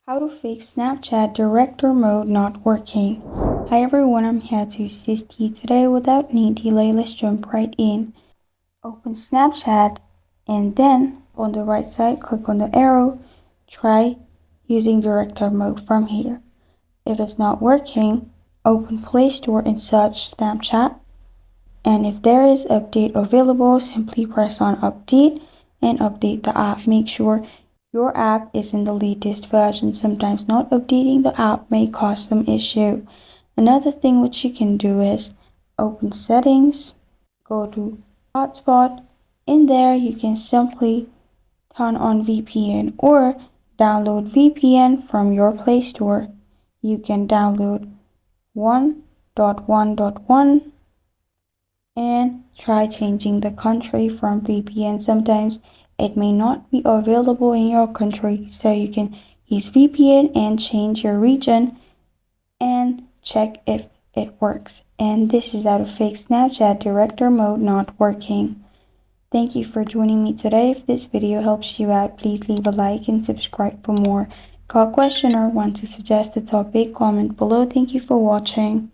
How to fix Snapchat director mode not working. Hi everyone, I'm here to assist you today. Without any delay, let's jump right in. Open Snapchat and then on the right side, click on the arrow. Try using director mode from here. If it's not working, open Play Store and search Snapchat. And if there is update available, simply press on update and update the app. Make sure your app is in the latest version. Sometimes not updating the app may cause some issue. Another thing which you can do is open settings, go to hotspot. In there you can simply turn on VPN or download VPN from your Play Store. You can download 1.1.1 and try changing the country from VPN. Sometimes it may not be available in your country, so you can use VPN and change your region and check if it works. And this is how to fix Snapchat director mode not working. Thank you for joining me today. If this video helps you out, please leave a like and subscribe for more. Got a question or want to suggest a topic, comment below. Thank you for watching.